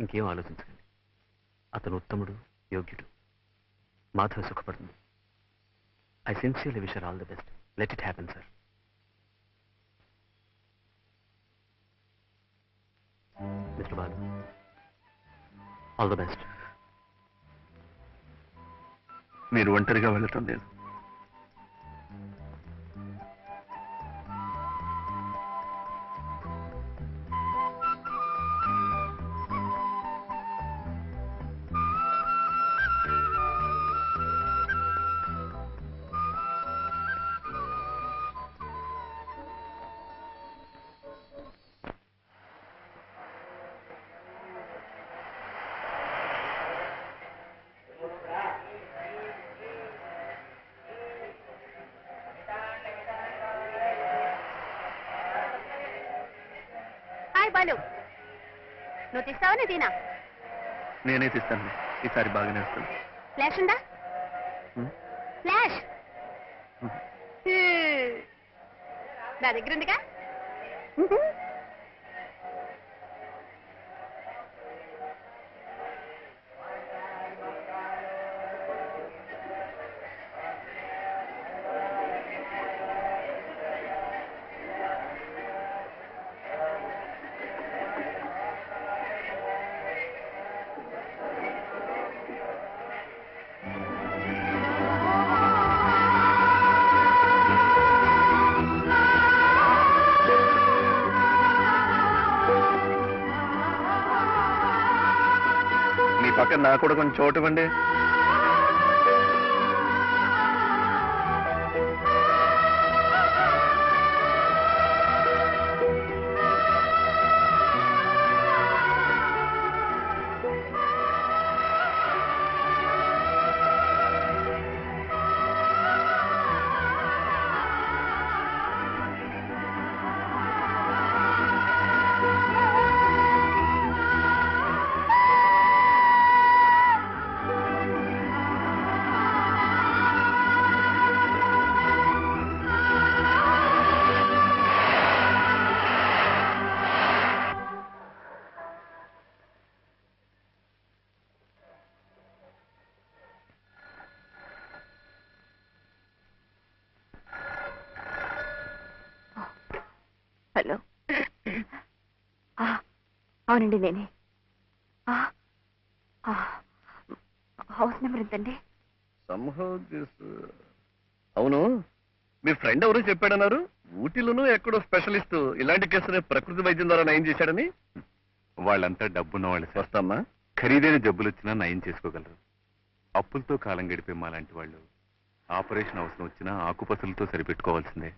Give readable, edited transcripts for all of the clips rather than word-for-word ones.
ఇంకేం ఆలోచించకండి. అతను ఉత్తముడు, యోగ్యుడు. మాధవ సుఖపడుతుంది. I sincerely wish all the best. Let it happen sir. Mister Balu, all the best. మీరు ఒంటరిగా వెళ్ళటం లేదు. నువ్వు తీస్తావా నేను తీనా? నేనే తీస్తాను. ఈసారి బాగానే వస్తాను. ఫ్లాష్ ఉందా? ఫ్లాష్ నా దగ్గర ఉందిగా. పక్కన నాకు కూడా కొంచెం చోటు ఇవ్వండి. హలో, అవునండి నేనే. హౌస్ నెంబర్ ఎంతండి? అవును, మీ ఫ్రెండ్ ఎవరు చెప్పాడన్నారు? ఊటీలోనూ ఎక్కడో స్పెషలిస్ట్ ఇలాంటి కేసుని ప్రకృతి వైద్యం ద్వారా నయం చేశాడని. వాళ్ళంతా డబ్బున్న వాళ్ళు. వస్తామ్మా. ఖరీదైన జబ్బులు వచ్చినా నయం చేసుకోగలరు. అప్పులతో కాలం గడిపే మాలాంటి వాళ్ళు ఆపరేషన్ అవసరం వచ్చినా ఆకుపసలతో సరిపెట్టుకోవాల్సిందే.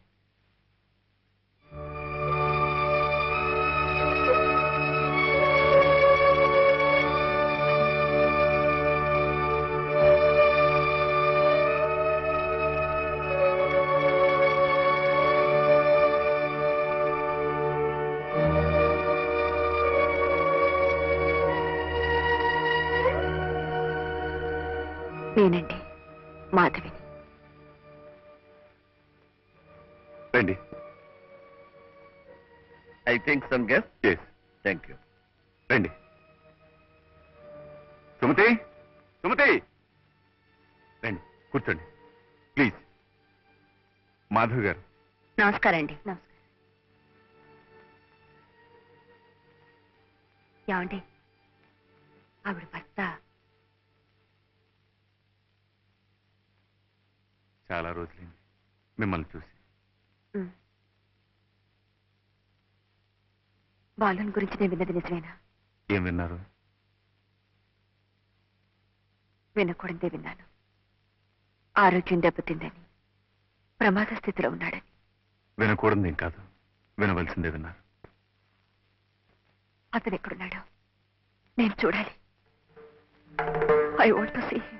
నేనండి మాధవిని. రండి. I think some guest. yes. Thank you. రండి. సుమతి, సుమతి, రండి కూర్చోండి ప్లీజ్. మాధవ్ గారు. నమస్కారం అండి. నమస్కారం. ఏమండి, ఆవిడ భర్త చాలా రోజులైంది మిమ్మల్ని చూసి. బాలుని గురించి నేను విన్నది నిజమేనా? ఏం విన్నారు? వినకూడదే విన్నాను. ఆరోగ్యం దెబ్బతిందని, ప్రమాద స్థితిలో ఉన్నాడని. వినకూడదు ఏం కాదు, వినవలసిందే విన్నారు. అతను ఎక్కడున్నాడో నేను చూడాలి. I want to see him.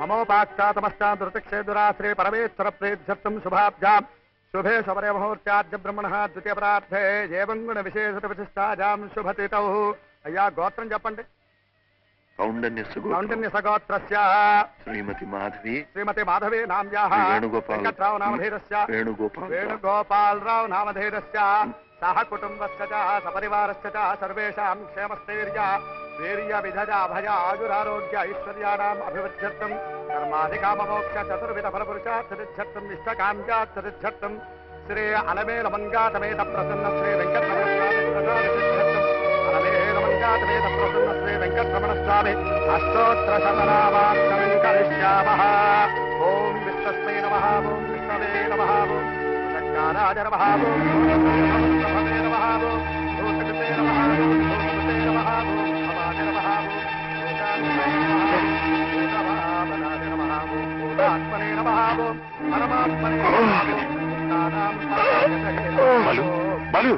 మమోపాక్షాతమశ్చాంతృతిక్షేదురాశ్రే పరమేశ్వర ప్రేధ్యర్థం శుభాభ్యాం शुभे सवरे मुहूर्त्याद्य ब्रह्मणः द्वितीय प्रार्थे एवं गुण विशेषत विशिष्टाजां शुभतिथौ अय्या गोत्रं చెప్పండి कौण्डिन्य सगोत्रस्य श्रीमती माधवी नाम्याः वेङ्कटराव नामधेयस्य वेणुगोपालराव नामधेयस्य सह कुटुम्बस्य च सपरिवारस्य च सर्वेषां क्षेमस्थैर्य वीर्य विधजा भय आयुरारोग्य ऐश्वर्याणाम् अभिवृद्ध्यर्थं कर्माधिकाममोक्ष चतुर्विध फलपुरुषार्थसिद्ध्यर्थम् इष्टकाम्यार्थसिद्ध्यर्थं श्री अलमेल मन्गातमेत प्रसन्न श्री वेङ्कटरमणस्वामी अलमेल मन्गातमेत प्रसन्न श्री वेङ्कटरमणस्वामी अष्टोत्तर शतनामार्चनं करिष्यामः ॐ विष्णवे नमः ॐ विष्णवे नमः ॐ सच्चाराय नमः ॐ भूतकृते नमः ॐ भूतकृते नमः ॐ भूतकृते नमः ॐ भवाय नमः ॐ भूतात्मने नमः ॐ भूतात्मने नमः ॐ परमात्मने బాలు బాలు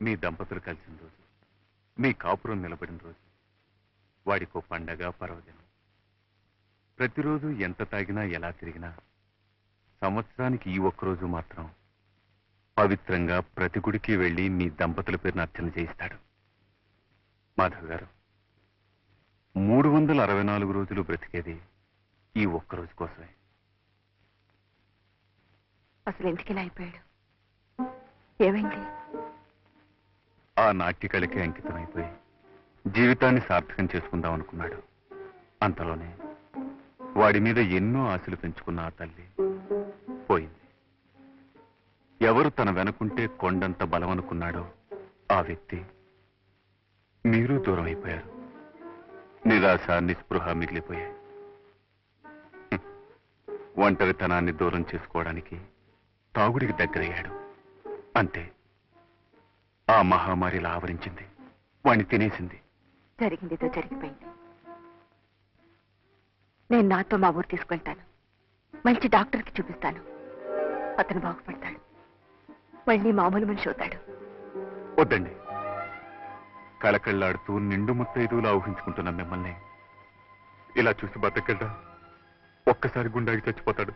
మీ దంపతులు కలిసిన రోజు, మీ కాపురం నిలబడిన రోజు, వాడికో పండగ పర్వదినం. ప్రతిరోజు ఎంత తాగినా ఎలా తిరిగినా సంవత్సరానికి ఈ ఒక్కరోజు మాత్రం పవిత్రంగా ప్రతి గుడికి వెళ్ళి మీ దంపతుల పేరును అర్చన చేయిస్తాడు. మాధవ్ గారు 364 రోజులు బ్రతికేది ఈ ఒక్కరోజు కోసమే. అసలు ఎందుకు ఇలా అయిపోయాడు? ఏమైంది? ఆ నాట్యకళకి అంకితమైపోయి జీవితాన్ని సార్థకం చేసుకుందాం అనుకున్నాడు. అంతలోనే వాడి మీద ఎన్నో ఆశలు పెంచుకున్న ఆ తల్లి పోయింది. ఎవరు తన వెనుకుంటే కొండంత బలం అనుకున్నాడో ఆ వ్యక్తి మీరు దూరం అయిపోయారు. నిరాశ నిస్పృహ మిగిలిపోయాయి. ఒంటరితనాన్ని దూరం చేసుకోవడానికి తాగుడికి దగ్గరయ్యాడు. అంతే, ఆ మహమ్మారిలా ఆవరించింది, వాణ్ణి తినేసింది. జరిగిందితో జరిగిపోయింది. నేను నాతో మా ఊరు తీసుకెళ్తాను. మంచి డాక్టర్కి చూపిస్తాను. అతను బాగుపడతాడు. మళ్ళీ మామూలు మనిషి అవుతాడు. వద్దండి. కళకళ్ళాడుతూ నిండు ముత్తైదువులా ఊహించుకుంటున్న మిమ్మల్ని ఇలా చూసి బతకడా ఒక్కసారి గుండాకి చచ్చిపోతాడు.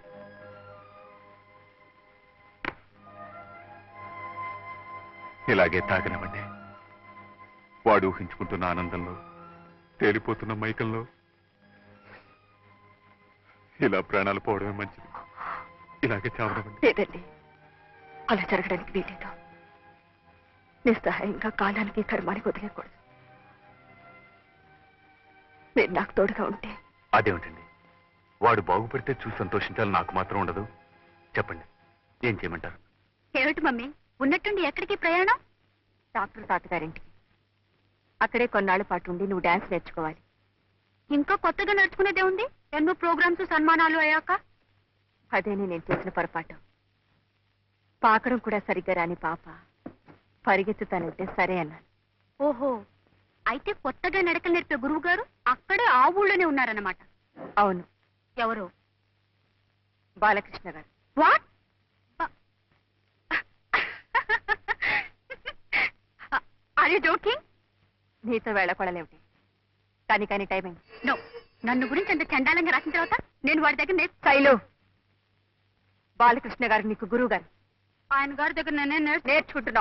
ఇలాగే తాగనివ్వండి. వాడు ఊహించుకుంటున్న ఆనందంలో, తేలిపోతున్న మైకంలో ఇలా ప్రాణాలు పోవడమే మంచిది. ఇలాగే చావనివ్వండి. లేదండి, అలా జరగడానికి వీలేదు. నిస్సహాయంగా కాలానికి కర్మానికి వదిలేకూడదు. మీరు నాకు తోడుగా ఉంటే. అదేమిటండి, వాడు బాగుపడితే చూసి సంతోషించాలి, నాకు మాత్రం ఉండదు. చెప్పండి, ఏం చేయమంటారు? ఏమిటి మమ్మీ, ఉన్నట్టుండి ఎక్కడికి ప్రయాణం? డాక్టర్ తాతగారింటికి. అక్కడే కొన్నాళ్ల పాటు ఉండి నువ్వు డాన్స్ నేర్చుకోవాలి. ఇంకా కొత్తగా నేర్చుకునేదే ఉంది. ఎన్నో ప్రోగ్రామ్స్ సన్మానాలు అయ్యాక. అదేనే నేను చేసిన పొరపాటు. పాకడం కూడా సరిగ్గా రాని పాప పరిగెత్తుతానంటే సరే అన్నాను. ఓహో, అయితే కొత్తగా నడకలు నేర్పే గురువు గారు అక్కడే ఆ ఊళ్ళోనే ఉన్నారన్నమాట. అవును. ఎవరు? బాలకృష్ణ గారు. వాట్? Are you joking? నీతో వెళ్ళకూడలేమిటి? కానీ టైం అయింది. నో, నన్ను గురించి అంత చండాలంగా రాసిన తర్వాత నేను వాడి దగ్గర శైలు, బాలకృష్ణ గారు నీకు గురువు గారు. ఆయన గారి దగ్గర నేనే నేర్చుకుంటున్నావు.